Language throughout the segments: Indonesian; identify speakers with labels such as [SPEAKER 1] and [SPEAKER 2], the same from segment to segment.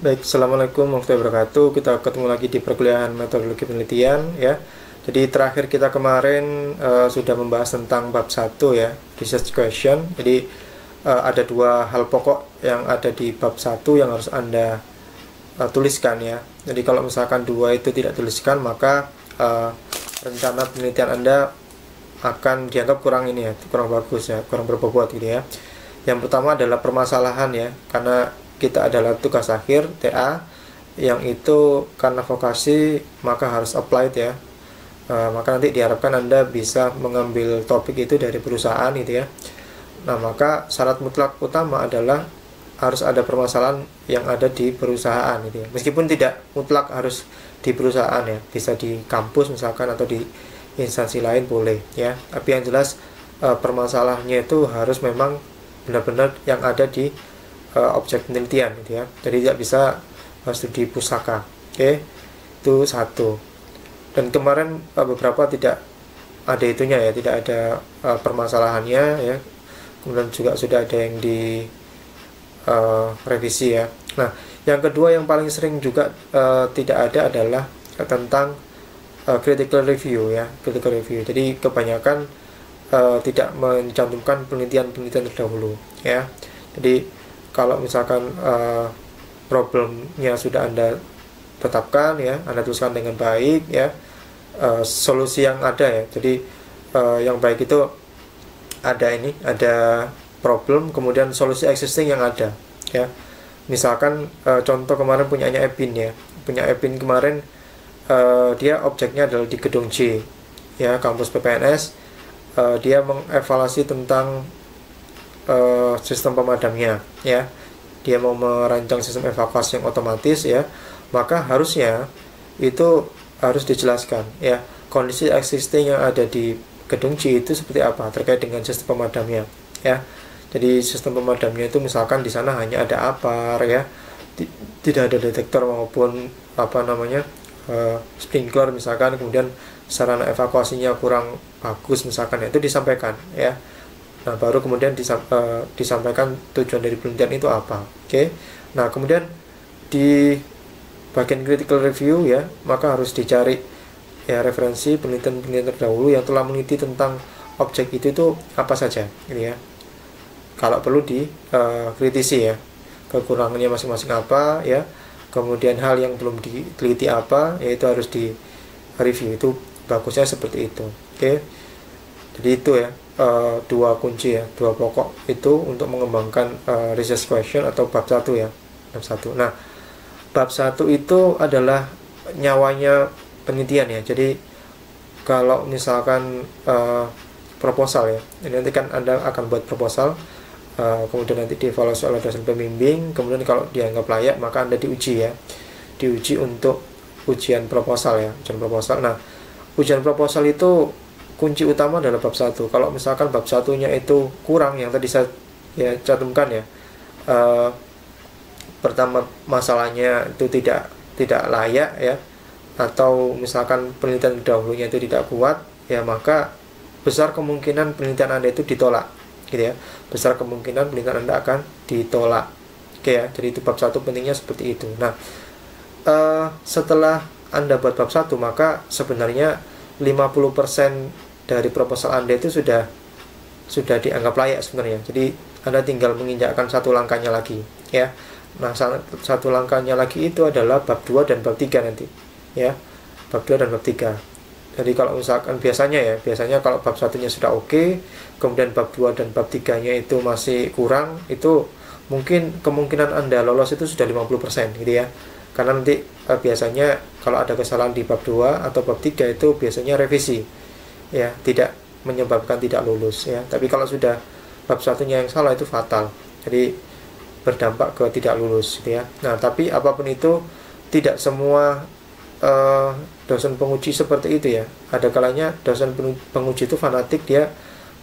[SPEAKER 1] Baik, Assalamualaikum warahmatullahi wabarakatuh. Kita ketemu lagi di perkuliahan metodologi penelitian ya. Jadi terakhir kita kemarin sudah membahas tentang bab 1 ya, research question. Jadi ada dua hal pokok yang ada di bab 1 yang harus Anda tuliskan ya. Jadi kalau misalkan dua itu tidak tuliskan, maka rencana penelitian Anda akan dianggap kurang ini ya, kurang bagus ya, kurang berbobot gitu ya. Yang pertama adalah permasalahan ya, karena kita adalah tugas akhir TA yang itu karena vokasi maka harus applied ya. Maka nanti diharapkan Anda bisa mengambil topik itu dari perusahaan gitu ya. Nah, maka syarat mutlak utama adalah harus ada permasalahan yang ada di perusahaan gitu ya. Meskipun tidak mutlak harus di perusahaan ya, bisa di kampus misalkan atau di instansi lain boleh ya. Tapi yang jelas permasalahannya itu harus memang benar-benar yang ada di objek penelitian gitu ya. Jadi tidak bisa studi pusaka. Oke. Itu satu. Dan kemarin beberapa tidak ada itunya ya, tidak ada permasalahannya ya. Kemudian juga sudah ada yang di revisi ya. Nah, yang kedua yang paling sering juga tidak ada adalah tentang critical review ya, critical review. Jadi kebanyakan tidak mencantumkan penelitian-penelitian terdahulu ya. Jadi kalau misalkan problemnya sudah Anda tetapkan ya, Anda tuliskan dengan baik ya, solusi yang ada ya. Jadi yang baik itu ada problem, kemudian solusi existing yang ada ya. Misalkan contoh kemarin punyanya Epin ya, punya Epin kemarin dia objeknya adalah di gedung C ya, kampus PPNS. Dia mengevaluasi tentang sistem pemadamnya ya. Dia mau merancang sistem evakuasi yang otomatis ya, maka harusnya itu harus dijelaskan ya, kondisi existing yang ada di gedung C itu seperti apa terkait dengan sistem pemadamnya ya. Jadi sistem pemadamnya itu misalkan di sana hanya ada APAR ya, tidak ada detektor maupun sprinkler misalkan, kemudian sarana evakuasinya kurang bagus misalkan, itu disampaikan ya. Nah, baru kemudian disampaikan tujuan dari penelitian itu apa. Oke. Nah, kemudian di bagian critical review ya, maka harus dicari ya referensi penelitian-penelitian terdahulu yang telah meneliti tentang objek itu apa saja gitu ya. Kalau perlu dikritisi ya, kekurangannya masing-masing apa ya, kemudian hal yang belum diteliti apa, yaitu harus di review. Itu bagusnya seperti itu. Oke. Jadi itu ya, dua kunci ya, dua pokok itu untuk mengembangkan research question atau bab 1 ya, bab 1. Nah, bab 1 itu adalah nyawanya penelitian ya. Jadi kalau misalkan proposal ya, ini nanti kan Anda akan buat proposal, kemudian nanti dievaluasi oleh dosen pembimbing, kemudian kalau dianggap layak maka Anda diuji ya, diuji untuk ujian proposal ya, ujian proposal. Nah, ujian proposal itu kunci utama adalah bab 1. Kalau misalkan bab 1-nya itu kurang, yang tadi saya ya cantumkan ya, pertama masalahnya itu tidak layak ya, atau misalkan penelitian dahulunya itu tidak kuat ya, maka besar kemungkinan penelitian Anda itu ditolak gitu ya. Besar kemungkinan penelitian Anda akan ditolak. Oke ya, jadi itu bab 1 pentingnya seperti itu. Nah, setelah Anda buat bab 1, maka sebenarnya 50% dari proposal Anda itu sudah dianggap layak sebenarnya. Jadi Anda tinggal menginjakkan satu langkahnya lagi ya. Nah, satu langkahnya lagi itu adalah bab 2 dan bab 3 nanti ya. Bab 2 dan bab 3. Jadi kalau misalkan biasanya kalau bab 1-nya sudah oke, kemudian bab 2 dan bab 3-nya itu masih kurang, itu mungkin kemungkinan Anda lolos itu sudah 50% gitu ya. Karena nanti biasanya kalau ada kesalahan di bab 2 atau bab 3 itu biasanya revisi ya, tidak menyebabkan tidak lulus ya. Tapi kalau sudah bab 1-nya yang salah itu fatal, jadi berdampak ke tidak lulus gitu ya. Nah, tapi apapun itu tidak semua dosen penguji seperti itu ya. Ada kalanya dosen penguji itu fanatik, dia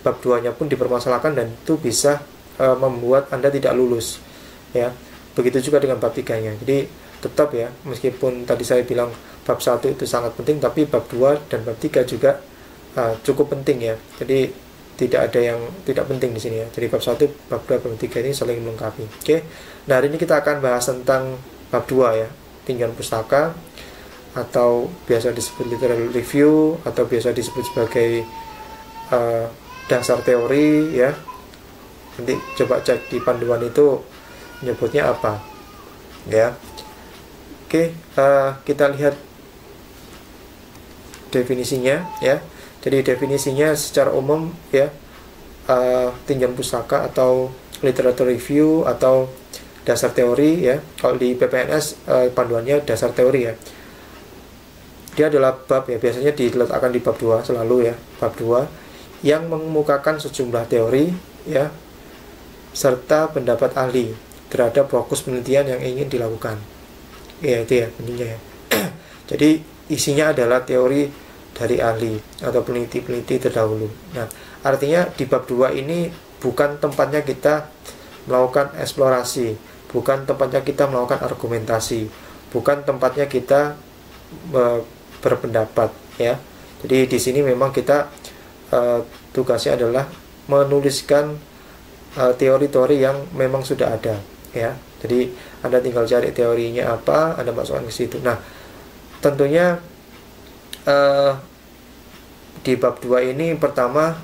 [SPEAKER 1] bab 2-nya pun dipermasalahkan dan itu bisa membuat Anda tidak lulus ya. Begitu juga dengan bab 3-nya. Jadi tetap ya, meskipun tadi saya bilang bab 1 itu sangat penting, tapi bab 2 dan bab 3 juga cukup penting ya. Jadi tidak ada yang tidak penting di sini ya. Jadi bab 1, bab 2, bab 3 ini saling melengkapi. Oke. Nah, hari ini kita akan bahas tentang bab 2 ya, tinjauan pustaka, atau biasa disebut literary review, atau biasa disebut sebagai dasar teori ya. Nanti coba cek di panduan itu menyebutnya apa ya. Oke, kita lihat definisinya ya. Jadi definisinya secara umum ya, tinjauan pustaka atau literature review atau dasar teori ya. Kalau di PPNS panduannya dasar teori ya. Dia adalah bab ya, biasanya diletakkan di bab 2 selalu ya, bab 2 yang mengemukakan sejumlah teori ya serta pendapat ahli terhadap fokus penelitian yang ingin dilakukan. Ya itu ya intinya ya. Jadi isinya adalah teori dari ahli atau peneliti-peneliti terdahulu. Nah, artinya di bab 2 ini bukan tempatnya kita melakukan eksplorasi, bukan tempatnya kita melakukan argumentasi, bukan tempatnya kita berpendapat ya. Jadi di sini memang kita tugasnya adalah menuliskan teori-teori yang memang sudah ada ya. Jadi Anda tinggal cari teorinya apa, Anda masukkan ke situ. Nah, tentunya di bab 2 ini pertama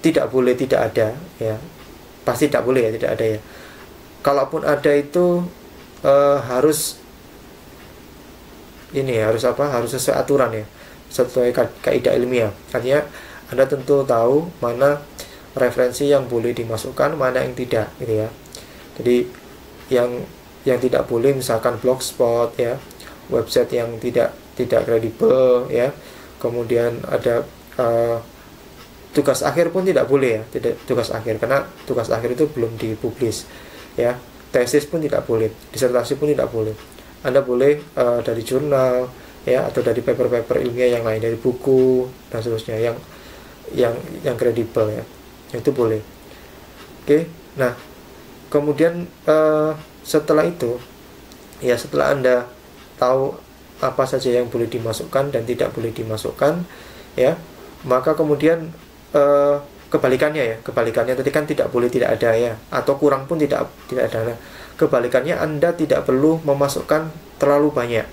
[SPEAKER 1] tidak boleh tidak ada ya. Pasti tidak boleh ya, tidak ada ya. Kalaupun ada itu harus ini ya, harus apa? Harus sesuai aturan ya, sesuai kaidah ilmiah. Artinya Anda tentu tahu mana referensi yang boleh dimasukkan, mana yang tidak gitu ya. Jadi yang tidak boleh misalkan blogspot ya, website yang tidak kredibel ya. Kemudian ada tugas akhir pun tidak boleh ya, tidak tugas akhir, karena tugas akhir itu belum dipublis ya. Tesis pun tidak boleh, disertasi pun tidak boleh. Anda boleh dari jurnal ya, atau dari paper-paper ilmiah yang lain, dari buku dan seterusnya yang kredibel ya, itu boleh. Oke, nah kemudian setelah itu ya, setelah Anda tahu apa saja yang boleh dimasukkan dan tidak boleh dimasukkan ya, maka kemudian kebalikannya tadi kan tidak boleh tidak ada ya, atau kurang pun tidak ada. Nah, kebalikannya Anda tidak perlu memasukkan terlalu banyak.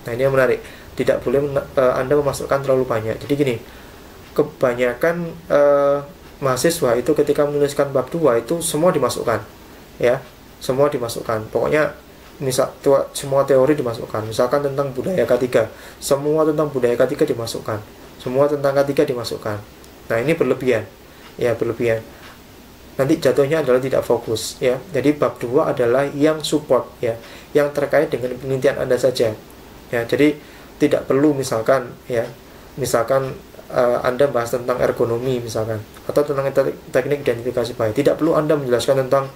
[SPEAKER 1] Nah, ini yang menarik, tidak boleh Anda memasukkan terlalu banyak. Jadi gini, kebanyakan mahasiswa itu ketika menuliskan bab 2 itu semua dimasukkan ya, semua dimasukkan. Pokoknya semua teori dimasukkan. Misalkan tentang budaya K3, semua tentang budaya K3 dimasukkan, semua tentang K3 dimasukkan. Nah, ini berlebihan ya, berlebihan. Nanti jatuhnya adalah tidak fokus ya. Jadi bab 2 adalah yang support ya, yang terkait dengan penelitian Anda saja ya. Jadi tidak perlu misalkan Anda bahas tentang ergonomi misalkan, atau tentang teknik identifikasi bahaya, tidak perlu Anda menjelaskan tentang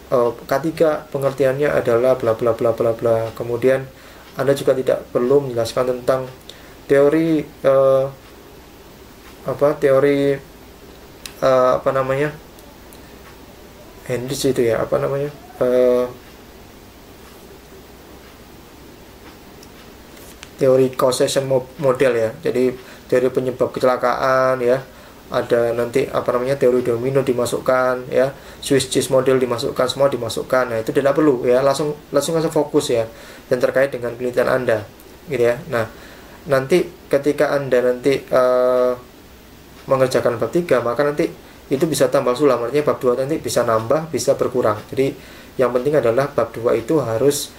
[SPEAKER 1] K3 pengertiannya adalah bla bla bla bla bla. Kemudian Anda juga tidak perlu menjelaskan tentang teori Hendrix itu ya, teori causation model ya. Jadi teori penyebab kecelakaan ya, ada nanti teori domino dimasukkan ya, Swiss cheese model dimasukkan, semua dimasukkan. Nah, itu tidak perlu ya, langsung fokus ya, dan terkait dengan penelitian Anda gitu ya. Nah, nanti ketika Anda nanti mengerjakan bab 3, maka nanti itu bisa tambah sulam, artinya bab 2 nanti bisa nambah, bisa berkurang. Jadi yang penting adalah bab 2 itu harus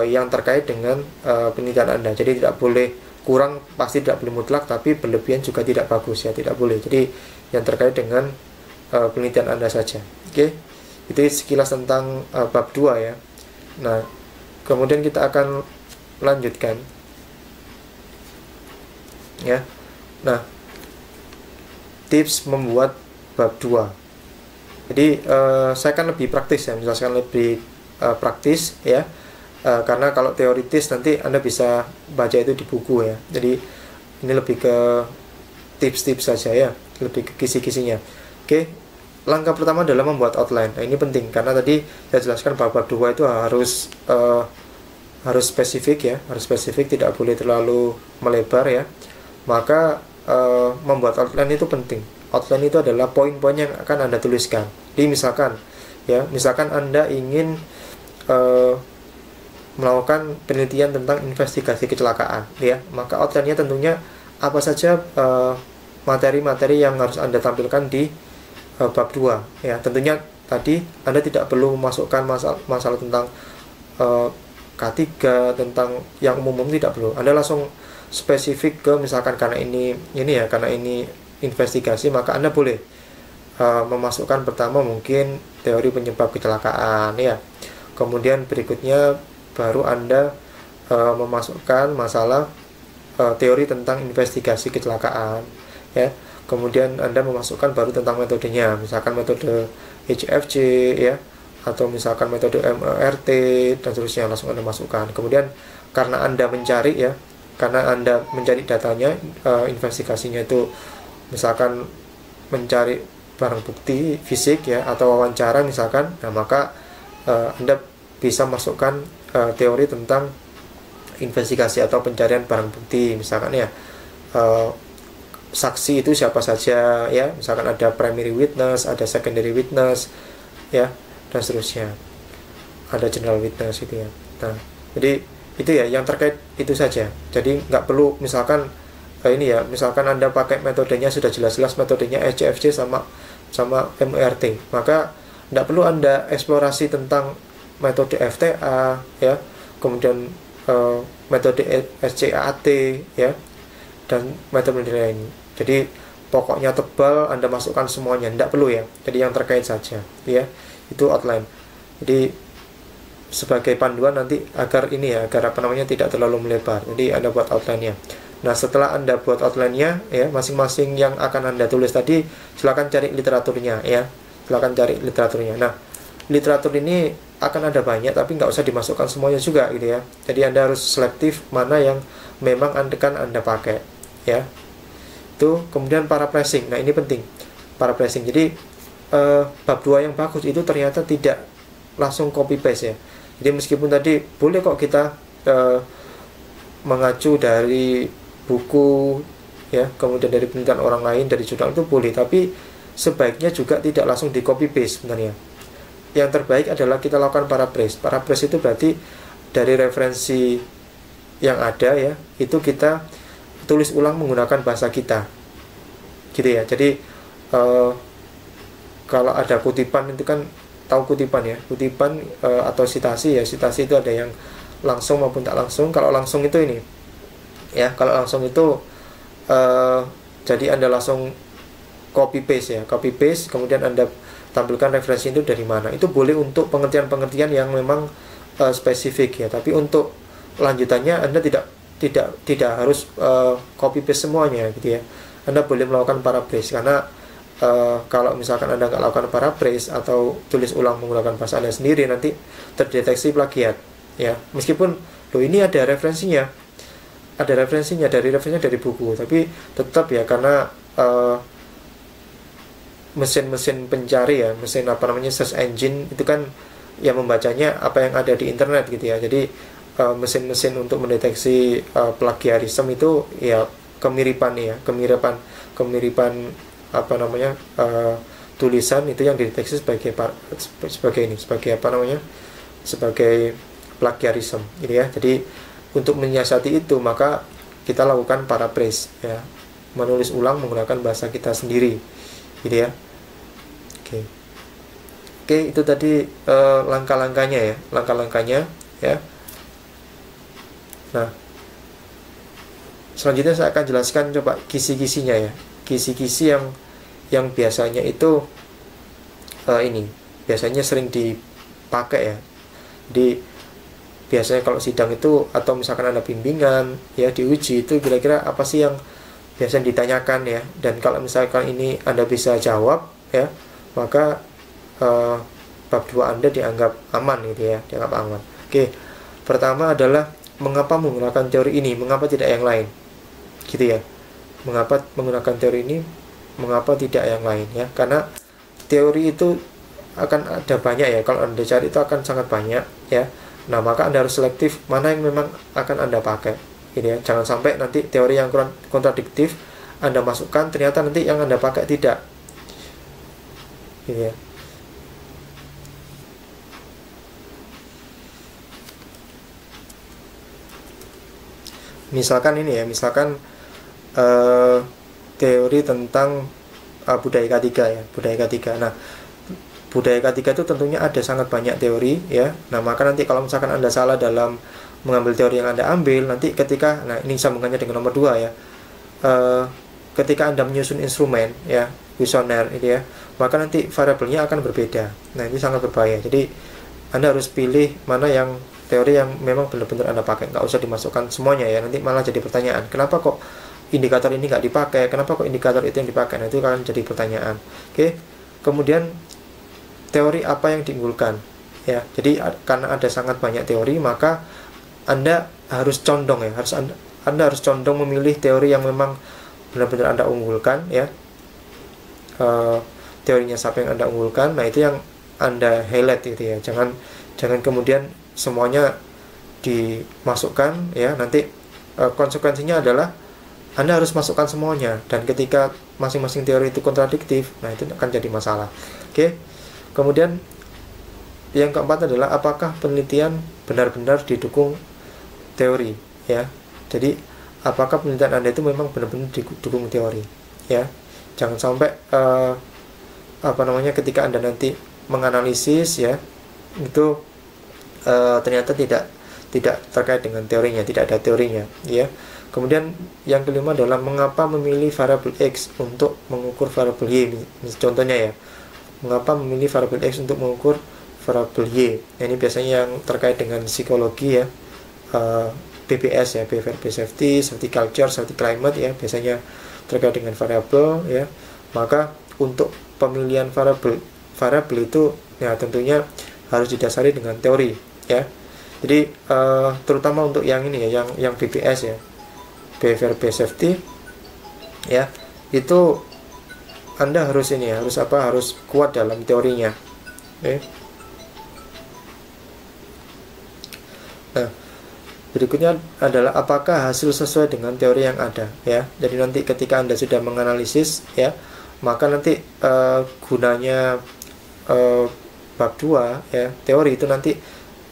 [SPEAKER 1] yang terkait dengan penelitian Anda. Jadi tidak boleh kurang, pasti tidak boleh mutlak, tapi berlebihan juga tidak bagus ya, tidak boleh. Jadi yang terkait dengan penelitian Anda saja. Oke. Itu sekilas tentang bab 2 ya. Nah, kemudian kita akan lanjutkan ya. Nah, tips membuat bab 2. Jadi saya akan lebih praktis ya, menjelaskan lebih praktis ya, karena kalau teoritis nanti Anda bisa baca itu di buku ya. Jadi ini lebih ke tips-tips saja ya, lebih ke kisi-kisinya. Oke, langkah pertama adalah membuat outline. Nah, ini penting karena tadi saya jelaskan bahwa bab 2 itu harus spesifik ya, harus spesifik, tidak boleh terlalu melebar ya. Maka membuat outline itu penting. Outline itu adalah poin-poin yang akan Anda tuliskan. Jadi misalkan Anda ingin melakukan penelitian tentang investigasi kecelakaan, ya. Maka outline-nya tentunya apa saja materi-materi yang harus Anda tampilkan di bab 2, ya. Tentunya tadi Anda tidak perlu memasukkan masalah tentang K3, tentang yang umum tidak perlu. Anda langsung spesifik ke misalkan karena ini ya, karena ini investigasi, maka Anda boleh memasukkan pertama mungkin teori penyebab kecelakaan, ya. Kemudian berikutnya baru Anda memasukkan masalah teori tentang investigasi kecelakaan, ya. Kemudian Anda memasukkan baru tentang metodenya, misalkan metode HFC, ya, atau misalkan metode MERT dan seterusnya, langsung Anda masukkan. Kemudian karena Anda mencari, ya, karena Anda mencari datanya, investigasinya itu misalkan mencari barang bukti fisik, ya, atau wawancara misalkan, nah maka Anda bisa masukkan teori tentang investigasi atau pencarian barang bukti, misalkan, ya, saksi itu siapa saja, ya, misalkan ada primary witness, ada secondary witness, ya, dan seterusnya, ada general witness gitu, ya. Nah, jadi itu ya yang terkait itu saja. Jadi nggak perlu misalkan ini ya, misalkan Anda pakai metodenya sudah jelas-jelas metodenya HFC sama MERT, maka tidak perlu Anda eksplorasi tentang metode FTA, ya, kemudian metode SCAT, ya, dan metode lain. Jadi pokoknya tebal Anda masukkan semuanya, tidak perlu, ya. Jadi yang terkait saja, ya, itu outline. Jadi sebagai panduan nanti agar ini ya, agar apa namanya tidak terlalu melebar. Jadi Anda buat outline-nya. Nah, setelah Anda buat outline-nya, ya, masing-masing yang akan Anda tulis tadi, silakan cari literaturnya, ya. Silakan cari literaturnya. Nah, literatur ini akan ada banyak, tapi nggak usah dimasukkan semuanya juga, gitu ya. Jadi Anda harus selektif mana yang memang Anda pakai, ya. Itu kemudian paraphrasing. Nah, ini penting, paraphrasing. Jadi bab 2 yang bagus itu ternyata tidak langsung copy paste, ya. Jadi meskipun tadi boleh kok kita mengacu dari buku, ya, kemudian dari penelitian orang lain, dari jurnal, itu boleh, tapi sebaiknya juga tidak langsung di copy paste sebenarnya. Yang terbaik adalah kita lakukan paraphrase. Paraphrase itu berarti dari referensi yang ada, ya, itu kita tulis ulang menggunakan bahasa kita, gitu ya. Jadi kalau ada kutipan itu kan, tahu kutipan, ya, kutipan atau citasi, ya, citasi itu ada yang langsung maupun tak langsung. Kalau langsung itu ini, ya, kalau langsung itu jadi Anda langsung copy paste, ya, copy paste, kemudian Anda tampilkan referensi itu dari mana. Itu boleh untuk pengertian-pengertian yang memang spesifik, ya. Tapi untuk lanjutannya Anda tidak harus copy paste semuanya, gitu ya. Anda boleh melakukan paraphrase, karena kalau misalkan Anda nggak lakukan paraphrase atau tulis ulang menggunakan bahasa Anda sendiri, nanti terdeteksi plagiat, ya. Meskipun ini ada referensinya dari buku, tapi tetap, ya, karena mesin-mesin pencari, ya, mesin search engine itu kan yang membacanya apa yang ada di internet, gitu ya. Jadi mesin-mesin untuk mendeteksi plagiarisme itu, ya, kemiripan tulisan itu yang dideteksi sebagai plagiarisme, gitu ya. Jadi untuk menyiasati itu, maka kita lakukan paraphrase, ya, menulis ulang menggunakan bahasa kita sendiri, gitu ya. Oke, itu tadi langkah-langkahnya, ya. Nah, selanjutnya saya akan jelaskan coba kisi-kisinya, ya. Kisi-kisi yang biasanya itu biasanya sering dipakai, ya. Jadi biasanya kalau sidang itu, atau misalkan ada bimbingan, ya, diuji, itu kira-kira apa sih yang biasanya ditanyakan, ya. Dan kalau misalkan ini Anda bisa jawab, ya, maka bab 2 Anda dianggap aman, gitu ya, dianggap aman. Oke, pertama adalah mengapa menggunakan teori ini, mengapa tidak yang lain, gitu ya. Mengapa menggunakan teori ini, mengapa tidak yang lain, ya. Karena teori itu akan ada banyak, ya. Kalau Anda cari itu akan sangat banyak, ya. Nah, maka Anda harus selektif mana yang memang akan Anda pakai, gitu ya. Jangan sampai nanti teori yang kontradiktif Anda masukkan, ternyata nanti yang Anda pakai tidak, gitu ya. Misalkan ini ya, misalkan teori tentang budaya K3 ya, budaya K3. Nah, budaya K3 itu tentunya ada sangat banyak teori ya. Nah, maka nanti kalau misalkan Anda salah dalam mengambil teori yang Anda ambil, nanti ketika, nah ini sambungannya dengan nomor 2 ya, ketika Anda menyusun instrumen ya, kuesioner itu ya, maka nanti variabelnya akan berbeda. Nah, ini sangat berbahaya. Jadi Anda harus pilih mana yang teori yang memang benar-benar Anda pakai, nggak usah dimasukkan semuanya ya, nanti malah jadi pertanyaan, kenapa kok indikator ini nggak dipakai, kenapa kok indikator itu yang dipakai, nah itu akan jadi pertanyaan. Oke, kemudian teori apa yang diunggulkan ya, jadi karena ada sangat banyak teori, maka Anda harus condong ya, Anda harus condong memilih teori yang memang benar-benar Anda unggulkan ya. Teorinya siapa yang Anda unggulkan, nah itu yang Anda highlight gitu ya. Jangan kemudian semuanya dimasukkan ya, nanti konsekuensinya adalah Anda harus masukkan semuanya, dan ketika masing-masing teori itu kontradiktif, nah itu akan jadi masalah. Oke. Kemudian yang keempat adalah apakah penelitian benar-benar didukung teori ya. Jadi apakah penelitian Anda itu memang benar-benar didukung teori ya. Jangan sampai ketika Anda nanti menganalisis ya, itu ternyata tidak terkait dengan teorinya, tidak ada teorinya ya. Kemudian yang kelima adalah mengapa memilih variabel X untuk mengukur variabel Y. Contohnya ya, mengapa memilih variabel X untuk mengukur variabel Y. Nah, ini biasanya yang terkait dengan psikologi ya, BPS ya, behavior based safety, safety culture, safety climate ya, biasanya terkait dengan variabel ya. Maka untuk pemilihan variabel itu ya tentunya harus didasari dengan teori ya. Jadi terutama untuk yang ini ya, yang BPS ya, behavior based safety ya, itu Anda harus ini ya, harus kuat dalam teorinya. Oke. Nah, berikutnya adalah apakah hasil sesuai dengan teori yang ada ya. Jadi nanti ketika Anda sudah menganalisis ya, maka nanti gunanya bab 2 ya, teori itu nanti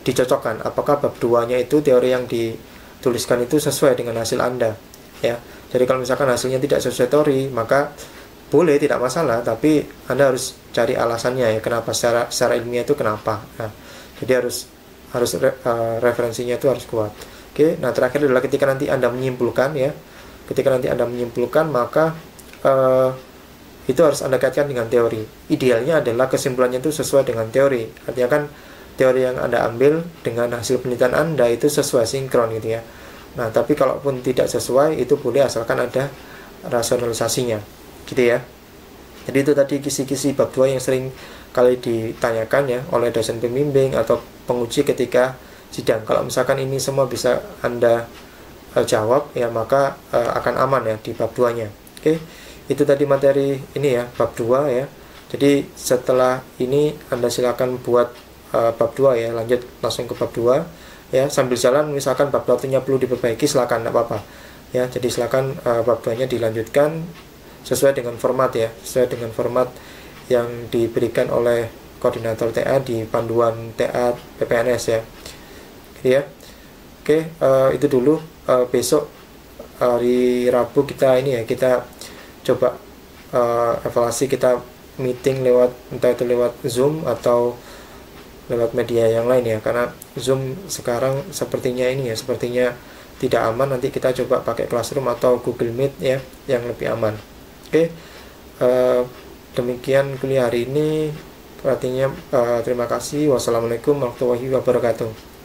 [SPEAKER 1] dicocokkan apakah bab 2-nya itu teori yang dituliskan itu sesuai dengan hasil Anda ya. Jadi kalau misalkan hasilnya tidak sesuai teori, maka boleh, tidak masalah, tapi Anda harus cari alasannya ya, kenapa secara ilmiah itu kenapa. Nah, jadi harus referensinya itu harus kuat. Oke, nah terakhir adalah ketika nanti Anda menyimpulkan ya, maka itu harus Anda kaitkan dengan teori. Idealnya adalah kesimpulannya itu sesuai dengan teori. Artinya kan teori yang Anda ambil dengan hasil penelitian Anda itu sesuai, sinkron gitu ya. Nah, tapi kalaupun tidak sesuai, itu boleh asalkan ada rasionalisasinya gitu ya. Jadi itu tadi kisi-kisi bab 2 yang sering kali ditanyakan ya oleh dosen pembimbing atau penguji ketika sidang. Kalau misalkan ini semua bisa Anda jawab ya, maka akan aman ya di bab 2-nya. Oke. Itu tadi materi ini ya, bab 2 ya. Jadi setelah ini Anda silakan buat bab 2 ya, lanjut langsung ke bab 2 ya. Sambil jalan misalkan bab 1-nya perlu diperbaiki, silakan, enggak apa-apa. Ya, jadi silakan bab 2-nya dilanjutkan sesuai dengan format ya, sesuai dengan format yang diberikan oleh koordinator TA di panduan TA PPNS ya. Gitu ya. Oke, itu dulu. Besok hari Rabu kita ini ya, kita coba evaluasi, kita meeting lewat, entah itu lewat Zoom atau lewat media yang lain ya, karena Zoom sekarang sepertinya ini ya, sepertinya tidak aman. Nanti kita coba pakai Classroom atau Google Meet ya, yang lebih aman. Oke, demikian kuliah hari ini. Artinya terima kasih. Wassalamualaikum warahmatullahi wabarakatuh.